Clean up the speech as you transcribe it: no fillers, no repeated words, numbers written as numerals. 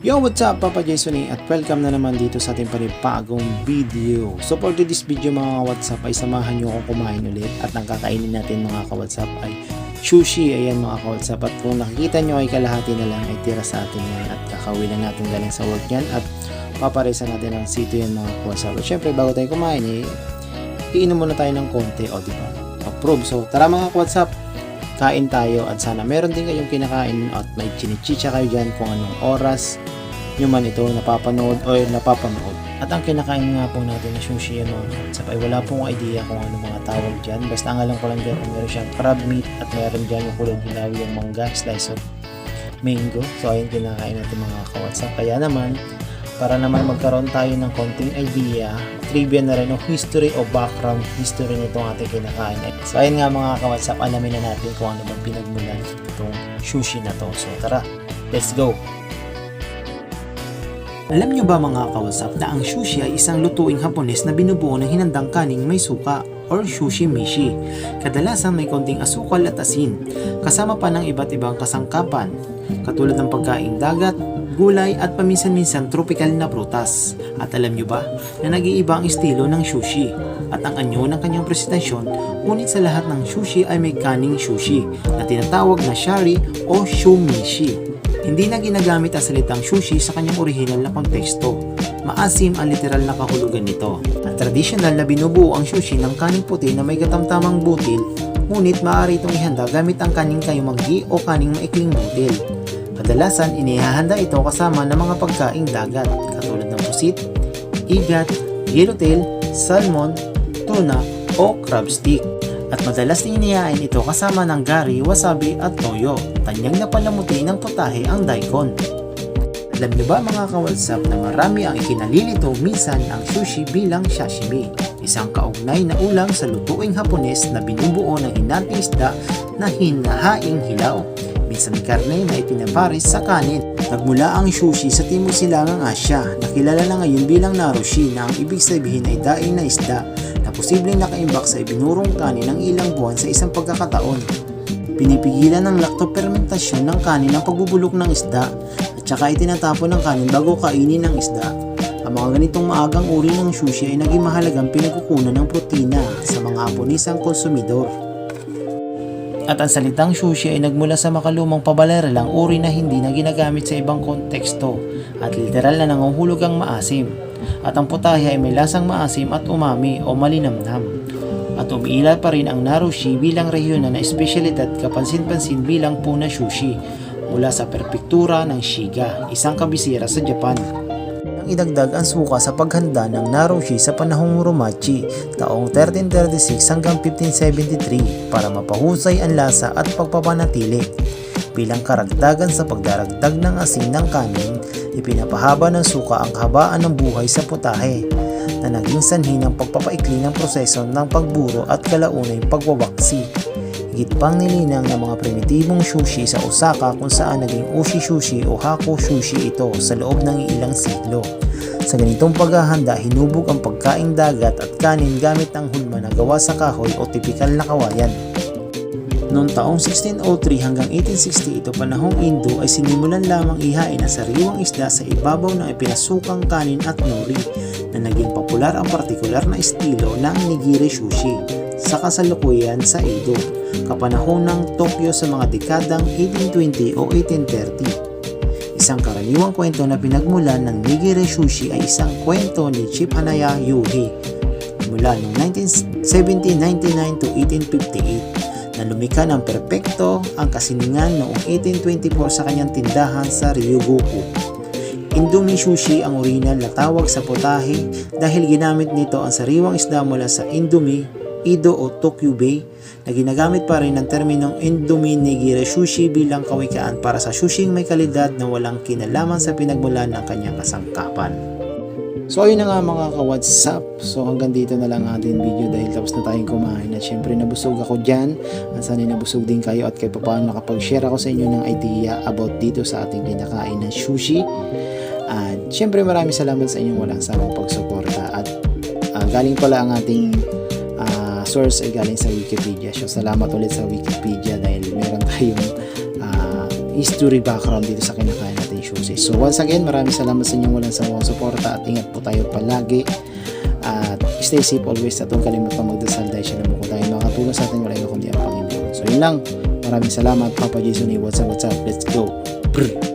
Yo, what's up? Papa Jason at welcome na naman dito sa ating panibagong video. So for today's video mga ka-WhatsApp ay samahan nyo akong kumain ulit at ang kakainin natin mga ka-WhatsApp ay sushi. Ayan mga ka-WhatsApp, at kung nakikita nyo ay kalahati na lang ay tira sa atin yan at kakauwi lang natin galing sa work yan at paparesa natin ng sito yan mga ka-WhatsApp. At syempre bago tayo kumain iinom muna tayo ng konti, o diba? Approve. So tara mga ka-WhatsApp, kain tayo at sana meron din kayong kinakain at may chinichicha kayo dyan kung anong oras nyo man ito napapanood o napapanood. At ang kinakain nga po natin na sushi mga ka-WhatsApp ay wala pong idea kung ano mga tawag dyan. Basta ang alam ko lang dyan meron siyang crab meat at meron dyan yung kulay hilaw, yung mangga, slice of mango. So ayun kinakain natin mga ka-WhatsApp. Kaya naman, para naman magkaroon tayo ng konting idea, trivia na rin o history o background history nitong ating kinakain. So ayun nga mga ka-WhatsApp, alamin na natin kung ano bang pinagmulan itong sushi na to. So tara, let's go! Alam nyo ba mga ka-WhatsApp na ang sushi ay isang lutuing Hapones na binubuo ng hinandang kaning may suka or sushi mishi. Kadalasan may konting asukal at asin, kasama pa ng iba't ibang kasangkapan, katulad ng pagkaing dagat, gulay at paminsan-minsan tropical na prutas. At alam nyo ba na nag-iiba ang estilo ng sushi at ang anyo ng kanyang presentasyon, ngunit sa lahat ng sushi ay may kaning sushi na tinatawag na shari o shumishi. Hindi na ginagamit ang salitang sushi sa kanyang orihinal na konteksto. Maasim ang literal na kahulugan nito. Ang tradisyonal na binubuo ang sushi ng kaning puti na may katamtamang butil, ngunit maaari itong ihanda gamit ang kaning kayumanggi o kaning maikling butil. Kadalasan inihahanda ito kasama ng mga pagkaing dagat katulad ng pusit, igat, yellowtail, salmon, tuna o crab stick. At madalas din inihain ito kasama ng gari, wasabi at toyo. Tanyang napalamuti ng putahe ang daikon. Alam niyo ba mga ka-WhatsApp na marami ang ikinalilito minsan ang sushi bilang sashimi, isang kaugnay na ulam sa lutuing Hapones na binubuo ng hinating isda na hinahaing hilaw. Minsan karne na ipinapares sa kanin. Nagmula ang sushi sa Timog Silangang Asya, nakilala na ngayon bilang narushi na ang ibig sabihin ay daing na isda na posibleng nakaimbak sa ibinurong kanin ng ilang buwan sa isang pagkakataon. Pinipigilan ng lactofermentasyon ng kanin ang pagbubulok ng isda at saka itinatapon ng kanin bago kainin ng isda. Ang mga ganitong maagang uri ng sushi ay naging mahalagang pinagkukunan ng protina sa mga Haponesang konsumidor. At ang salitang sushi ay nagmula sa makalumang pabaleralang uri na hindi na ginagamit sa ibang konteksto at literal na nanguhulog ang maasim. At ang putahe ay may lasang maasim at umami o malinamnam. At umiiral pa rin ang narushi bilang rehiyonal na espesyalidad kapansin-pansin bilang puna sushi mula sa perpektura ng Shiga, isang kabisera sa Japan. Idagdag ang suka sa paghanda ng narushi sa panahong Muromachi taong 1336 hanggang 1573 para mapahusay ang lasa at pagpapanatili. Bilang karagdagan sa pagdaragdag ng asin ng kanin, ipinapahaba ng suka ang kahabaan ng buhay sa putahe na naging sanhi ng pagpapaikli ng proseso ng pagburo at kalaunay pagwawaksi. Higit pang nilinang ng mga primitibong sushi sa Osaka kung saan naging ushi sushi o hako sushi ito sa loob ng ilang siglo. Sa ganitong paghahanda, hinubog ang pagkaing dagat at kanin gamit ang hulma na gawa sa kahoy o tipikal na kawayan. Noong taong 1603 hanggang 1860 ito panahong Indo ay sinimulan lamang ihain ang sariwang isda sa ibabaw ng ipinasukang kanin at nori na naging popular ang partikular na estilo ng nigiri sushi sa kasalukuyan sa Edo, kapanahon ng Tokyo sa mga dekadang 1820 o 1830. Isang karaniwang kwento na pinagmulan ng nigiri sushi ay isang kwento ni Chief Hanaya Yuhi mula noong 1799 to 1858 na lumikha ng perpekto ang kasiningan noong 1824 sa kanyang tindahan sa Ryugoku. Indomie sushi ang orihinal na tawag sa putahe dahil ginamit nito ang sariwang isda mula sa Indomie, Edo o Tokyo Bay na ginagamit pa rin ang terminong Indomie nigiri sushi bilang kawikaan para sa sushing may kalidad na walang kinalaman sa pinagmulan ng kanyang kasangkapan. So ayun na nga mga ka-WhatsApp. So hanggang dito na lang ating video dahil tapos na tayong kumain at syempre nabusog ako dyan at sana nabusog din kayo at kahit paano nakapag-share ako sa inyo ng idea about dito sa ating kinakain na sushi. At syempre maraming salamat sa inyong walang sawang pagsuporta at galing pala ang ating source ay galing sa Wikipedia. So salamat ulit sa Wikipedia dahil meron tayong history background dito sa kinakain natin sushi. So once again, maraming salamat sa inyong walang sawang suporta at ingat po tayo palagi. At stay safe always at huwag kalimutan magdasal dahil siya na buko tayo makatulong sa atin, wala iba kundi ang Panginoon. So yun lang, maraming salamat. Papa Jason, what's up, let's go. Brr.